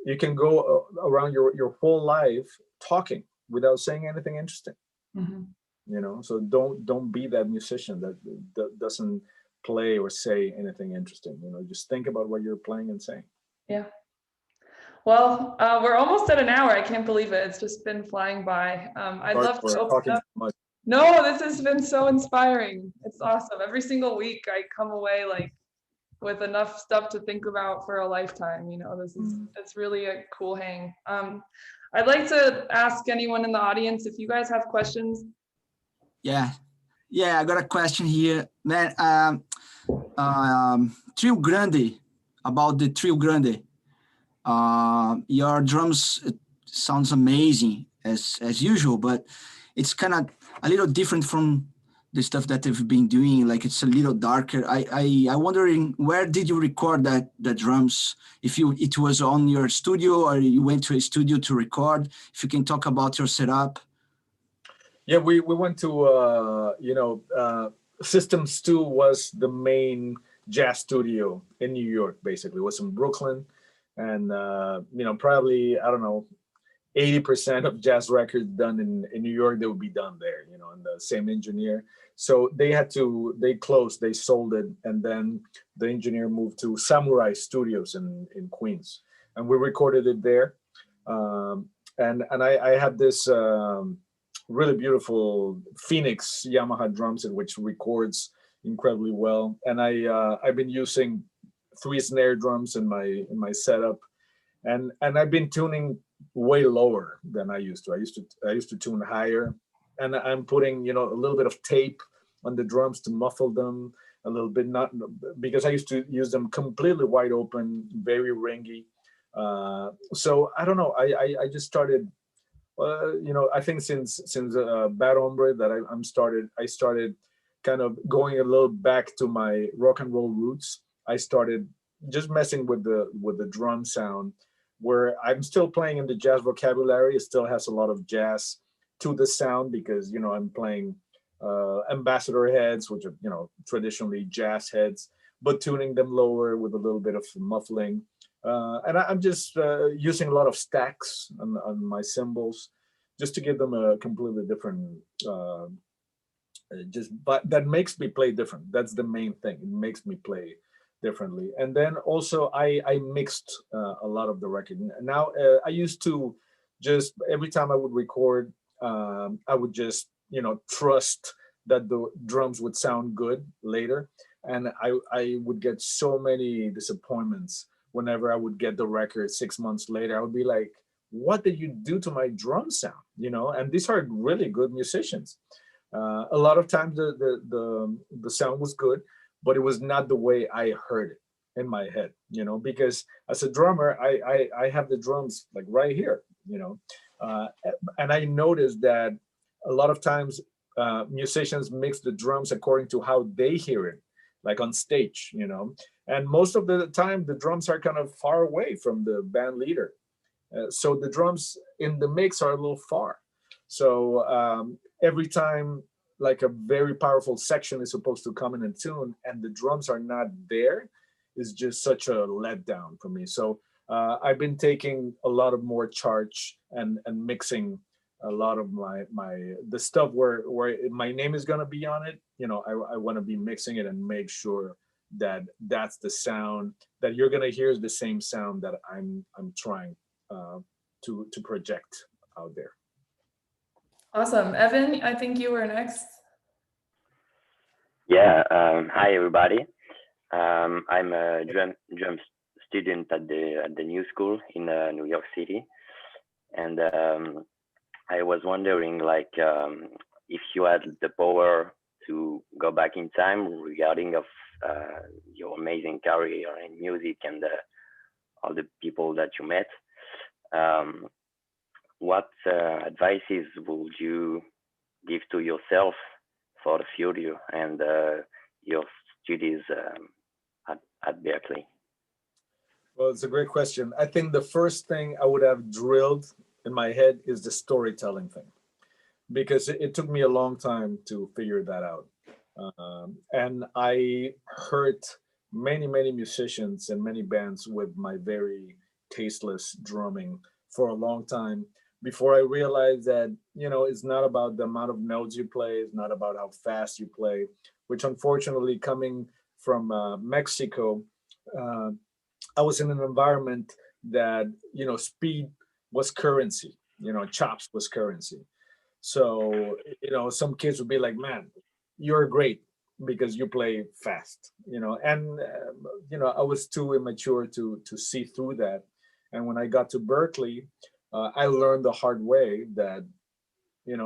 Speaker 3: you can go around your whole life talking without saying anything interesting.
Speaker 1: Mhm.
Speaker 3: So don't be that musician that doesn't play or say anything interesting. Just think about what you're playing and saying.
Speaker 1: Yeah. Well, we're almost at an hour. I can't believe it. It's just been flying by. I'd
Speaker 3: Sorry
Speaker 1: love to
Speaker 3: for
Speaker 1: open
Speaker 3: talking
Speaker 1: up.
Speaker 3: too much.
Speaker 1: No, this has been so inspiring. It's awesome. Every single week I come away like with enough stuff to think about for a lifetime. It's really a cool hang. I'd like to ask anyone in the audience if you guys have questions.
Speaker 4: Yeah, I got a question here, man. Trio Grande, about the Trio Grande. Your drums sounds amazing as usual, but it's kind of a little different from the stuff that they've been doing. Like it's a little darker. I wondering, where did you record the drums? If it was on your studio or you went to a studio to record. If you can talk about your setup.
Speaker 3: Yeah, we went to Systems 2 was the main jazz studio in New York. Basically, it was in Brooklyn, and probably, I don't know, 80% of jazz records done in New York, they would be done there, and the same engineer. So they closed, they sold it, and then the engineer moved to Samurai Studios in Queens, and we recorded it there. And I had this really beautiful Phoenix Yamaha drum set, which records incredibly well. And I've been using 3 snare drums in my setup, and I've been tuning way lower than I used to. I used to tune higher, and I'm putting a little bit of tape on the drums to muffle them a little bit, not because I used to use them completely wide open, very ringy. So I don't know. I just started. I think since Bad Hombre that I started kind of going a little back to my rock and roll roots. I started just messing with the drum sound, where I'm still playing in the jazz vocabulary. It still has a lot of jazz to the sound because I'm playing ambassador heads, which are traditionally jazz heads, but tuning them lower with a little bit of muffling. And I'm just using a lot of stacks on my cymbals, just to give them a completely different. But that makes me play different. That's the main thing. It makes me play differently. And then also I mixed a lot of the record. Now I used to just every time I would record, I would just trust that the drums would sound good later, and I would get so many disappointments whenever I would get the record 6 months later. I would be like, what did you do to my drum sound? And these are really good musicians. A lot of times the sound was good, but it was not the way I heard it in my head. Because as a drummer, I have the drums like right here. Uh, and I noticed that a lot of times musicians mix the drums according to how they hear it, like on stage, and most of the time the drums are kind of far away from the band leader. So the drums in the mix are a little far. So every time like a very powerful section is supposed to come in and tune and the drums are not there, is just such a letdown for me. So I've been taking a lot of more charge and mixing a lot of the stuff where my name is gonna be on it. I want to be mixing it and make sure that that's the sound that you're gonna hear is the same sound that I'm trying to project out there.
Speaker 1: Awesome. Evan, I think you were next.
Speaker 5: Yeah. Hi, everybody. I'm a drum student at the New School in New York City, and I was wondering, like, if you had the power to go back in time regarding of your amazing career in music and all the people that you met. What advices would you give to yourself for the future and your studies at Berkeley?
Speaker 3: Well, it's a great question. I think the first thing I would have drilled in my head is the storytelling thing, because it took me a long time to figure that out. And I hurt many musicians and many bands with my very tasteless drumming for a long time before I realized that, it's not about the amount of notes you play, it's not about how fast you play, which unfortunately coming from Mexico, I was in an environment that, speed was currency, chops was currency. So, some kids would be like, man, you're great because you play fast, and, I was too immature to see through that. And when I got to Berkeley, I learned the hard way that,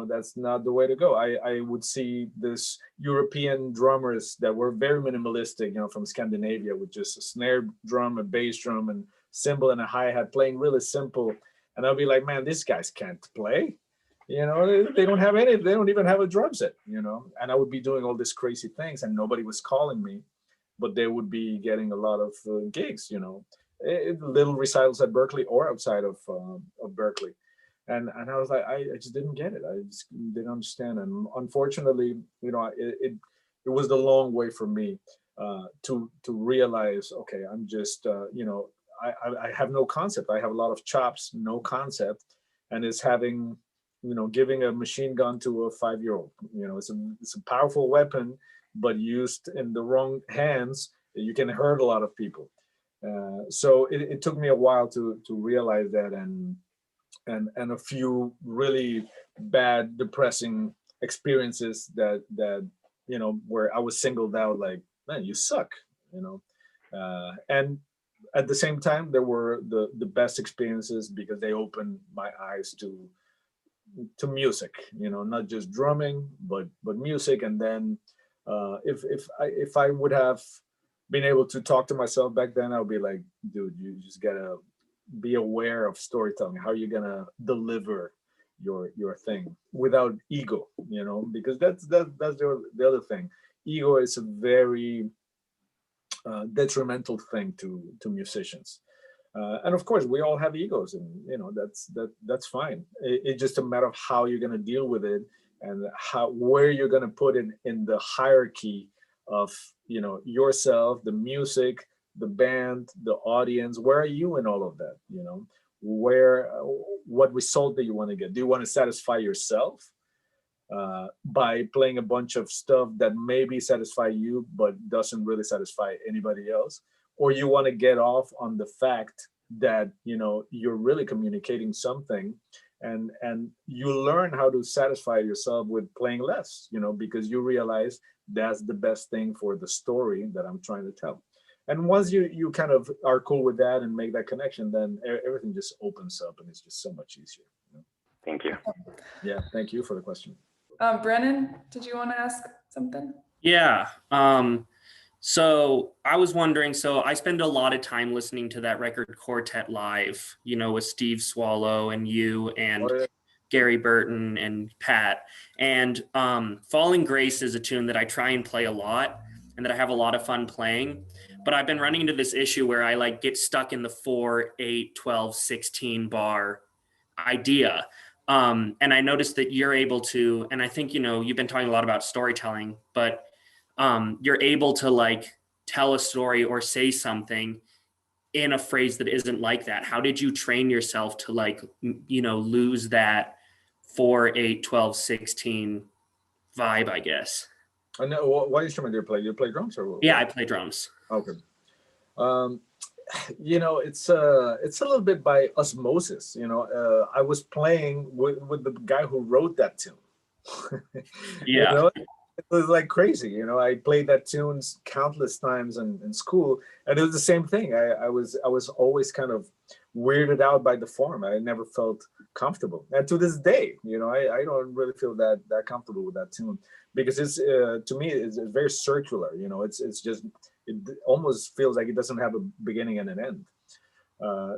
Speaker 3: that's not the way to go. I would see this European drummers that were very minimalistic, from Scandinavia, with just a snare drum, a bass drum, and cymbal and a hi-hat, playing really simple. And I'll be like, man, these guys can't play. They don't have any, they don't even have a drum set, and I would be doing all these crazy things and nobody was calling me, but they would be getting a lot of gigs, little recitals at Berkeley or outside of Berkeley. And I was like, I just didn't get it. I just didn't understand. And unfortunately, it was the long way for me to realize, okay, I'm just, I have no concept. I have a lot of chops, no concept. And it's having, giving a machine gun to a 5-year-old, it's a powerful weapon, but used in the wrong hands, you can hurt a lot of people. So it took me a while to realize that, and a few really bad, depressing experiences that where I was singled out, like, man, you suck, and at the same time there were the best experiences because they opened my eyes to music, not just drumming, but music. And then if I would have been able to talk to myself back then, I would be like, dude, you just gotta be aware of storytelling. How are you gonna deliver your thing without ego? Because that's the other thing. Ego is a very detrimental thing to musicians. And of course, we all have egos, and that's fine. It's just a matter of how you're gonna deal with it and where you're gonna put it in the hierarchy of yourself, the music, the band, the audience. Where are you in all of that? What result do you want to get? Do you want to satisfy yourself by playing a bunch of stuff that maybe satisfy you but doesn't really satisfy anybody else? Or you want to get off on the fact that you're really communicating something, and you learn how to satisfy yourself with playing less, because you realize that's the best thing for the story that I'm trying to tell. And once you kind of are cool with that and make that connection, then everything just opens up and it's just so much easier.
Speaker 5: Thank you.
Speaker 3: Yeah, thank you for the question.
Speaker 1: Brennan, did you want to ask something?
Speaker 6: Yeah. So I was wondering, so I spend a lot of time listening to that record Quartet Live, with Steve Swallow and you, and Gary Burton and Pat. And Falling Grace is a tune that I try and play a lot and that I have a lot of fun playing. But I've been running into this issue where I like get stuck in the 4, 8, 12, 16 bar idea. And I noticed that you're able to, and I think, you've been talking a lot about storytelling, but you're able to like tell a story or say something in a phrase that isn't like that. How did you train yourself to like, lose that 4, 8, 12, 16 vibe, I guess?
Speaker 3: I know. What instrument do you play? You play drums or what?
Speaker 6: Yeah, I play drums.
Speaker 3: Okay. It's a little bit by osmosis. I was playing with the guy who wrote that tune.
Speaker 6: Yeah.
Speaker 3: It was like crazy. I played that tune countless times in school, and it was the same thing. I was always kind of weirded out by the form. I never felt comfortable, and to this day, I don't really feel that comfortable with that tune, because it's to me it's very circular. It's just, it almost feels like it doesn't have a beginning and an end.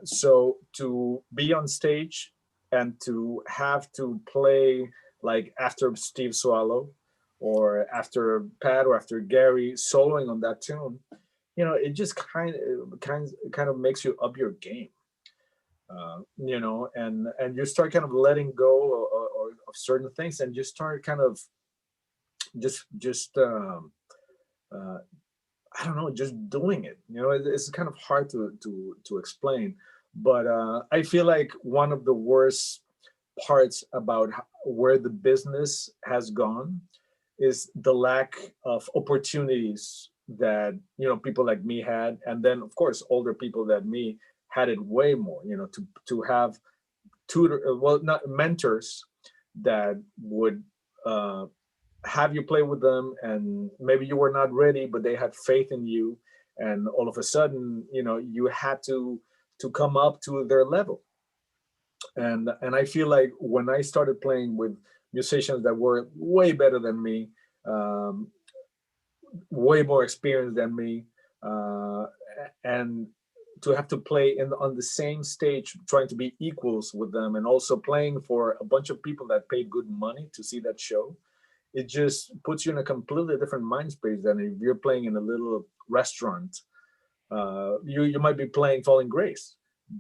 Speaker 3: So to be on stage and to have to play like after Steve Swallow or after Pat or after Gary soloing on that tune, it just kind of makes you up your game. And you start kind of letting go or of certain things, and you start kind of just I don't know, just doing it. It's kind of hard to explain, but I feel like one of the worst parts about where the business has gone is the lack of opportunities that people like me had, and then of course older people than me had it way more. To have not mentors that would have you play with them, and maybe you were not ready, but they had faith in you, and all of a sudden, you had to come up to their level. And I feel like when I started playing with musicians that were way better than me, way more experienced than me, and to have to play on the same stage, trying to be equals with them, and also playing for a bunch of people that paid good money to see that show, it just puts you in a completely different mind space than if you're playing in a little restaurant. You might be playing Falling Grace,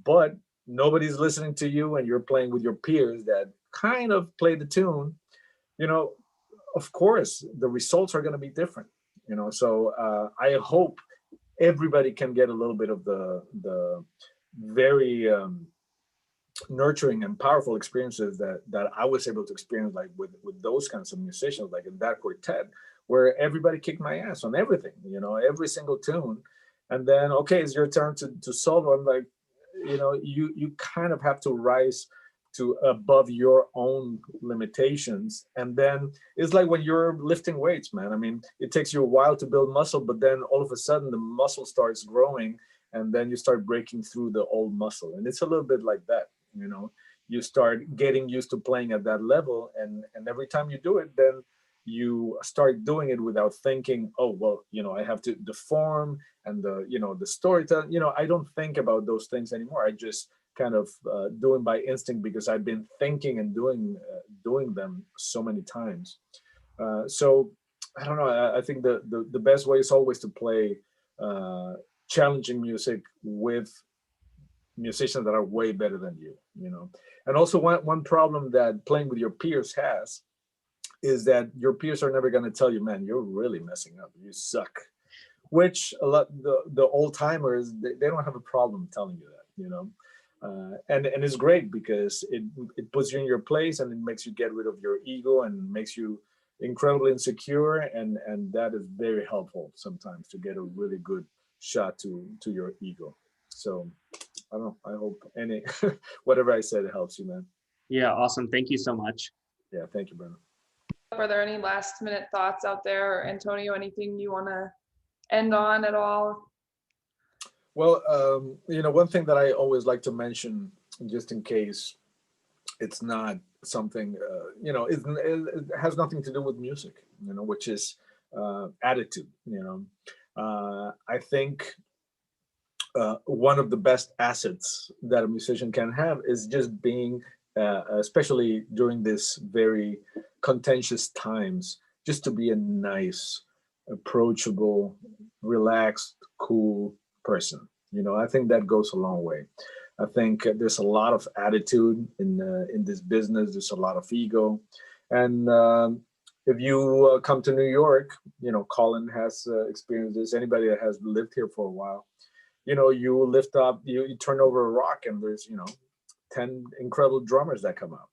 Speaker 3: but nobody's listening to you, and you're playing with your peers that kind of play the tune. Of course, the results are going to be different. So I hope everybody can get a little bit of the very nurturing and powerful experiences that I was able to experience, like with those kinds of musicians, like in that quartet, where everybody kicked my ass on everything, every single tune. And then, okay, it's your turn to solo. I'm like, you kind of have to rise to above your own limitations. And then it's like when you're lifting weights, man. I mean, it takes you a while to build muscle, but then all of a sudden the muscle starts growing, and then you start breaking through the old muscle. And it's a little bit like that. You start getting used to playing at that level, and every time you do it, then you start doing it without thinking, oh well, I have to the form and the storytelling. I don't think about those things anymore. I just kind of doing by instinct, because I've been thinking and doing them so many times. So I don't know. I think the best way is always to play challenging music with musicians that are way better than you. And also one problem that playing with your peers has is that your peers are never going to tell you, man, you're really messing up, you suck. Which a lot the old timers, they don't have a problem telling you that. And it's great because it puts you in your place, and it makes you get rid of your ego and makes you incredibly insecure, and that is very helpful sometimes to get a really good shot to your ego. So I don't know. I hope whatever I said helps you, man.
Speaker 6: Yeah, awesome. Thank you so much.
Speaker 3: Yeah, thank you, Brandon.
Speaker 1: Are there any last minute thoughts out there, or Antonio, anything you want to end on at all?
Speaker 3: Well, one thing that I always like to mention, just in case it's not something, it has nothing to do with music, which is attitude. I think one of the best assets that a musician can have is just being especially during this very contentious times, just to be a nice, approachable, relaxed, cool person. I think that goes a long way. I think there's a lot of attitude in this business. There's a lot of ego, and if you come to New York, Colin has experienced this. Anybody that has lived here for a while, you lift up, you turn over a rock, and there's 10 incredible drummers that come up.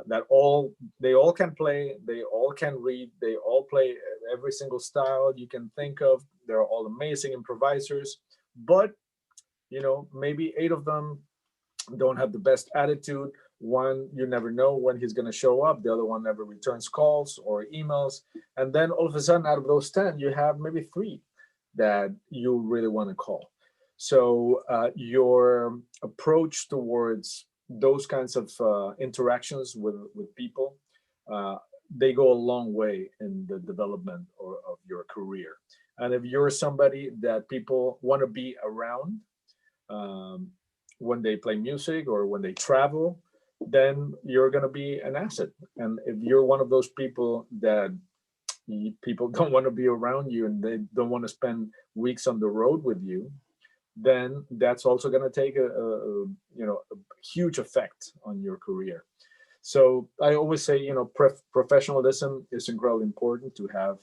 Speaker 3: They all can play, they all can read, they all play every single style you can think of. They're all amazing improvisers, but maybe 8 of them don't have the best attitude. One, you never know when he's going to show up. The other one never returns calls or emails. And then all of a sudden, out of those 10, you have maybe 3 that you really want to call. So your approach towards those kinds of interactions with people, they go a long way in the development of your career. And if you're somebody that people want to be around when they play music or when they travel, then you're going to be an asset. And if you're one of those people that people don't want to be around you and they don't want to spend weeks on the road with you, then that's also going to take a huge effect on your career. So I always say, professionalism is incredibly important, to have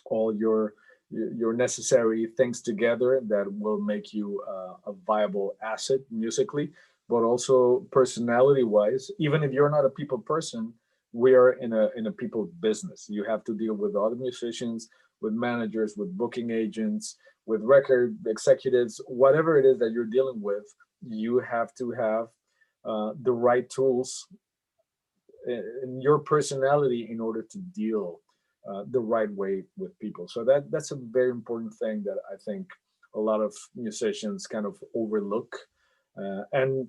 Speaker 3: all your necessary things together that will make you a viable asset musically, but also personality wise. Even if you're not a people person, we are in a people business. You have to deal with other musicians, with managers, with booking agents, with record executives, whatever it is that you're dealing with. You have to have the right tools in your personality in order to deal the right way with people. So that's a very important thing that I think a lot of musicians kind of overlook. And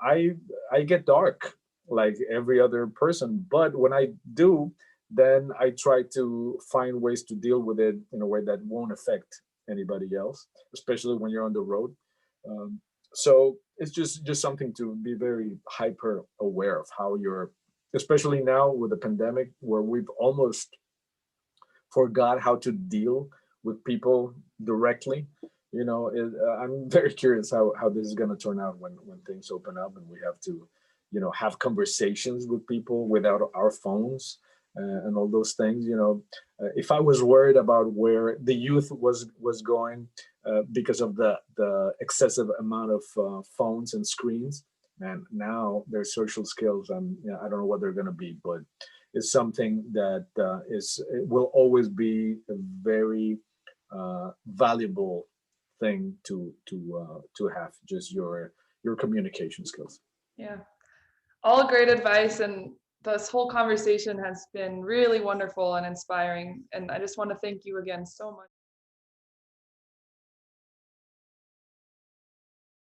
Speaker 3: I get dark like every other person, but when I do, then I try to find ways to deal with it in a way that won't affect anybody else, especially when you're on the road. So it's just something to be very hyper aware of how you're, especially now with the pandemic, where we've almost forgot how to deal with people directly. I'm very curious how this is going to turn out when things open up and we have to have conversations with people without our phones and all those things. If I was worried about where the youth was going because of the excessive amount of phones and screens, and now their social skills, I don't know what they're going to be, but it's something that will always be a very valuable thing to have, just your communication skills.
Speaker 1: Yeah, all great advice, and this whole conversation has been really wonderful and inspiring, and I just want to thank you again so much.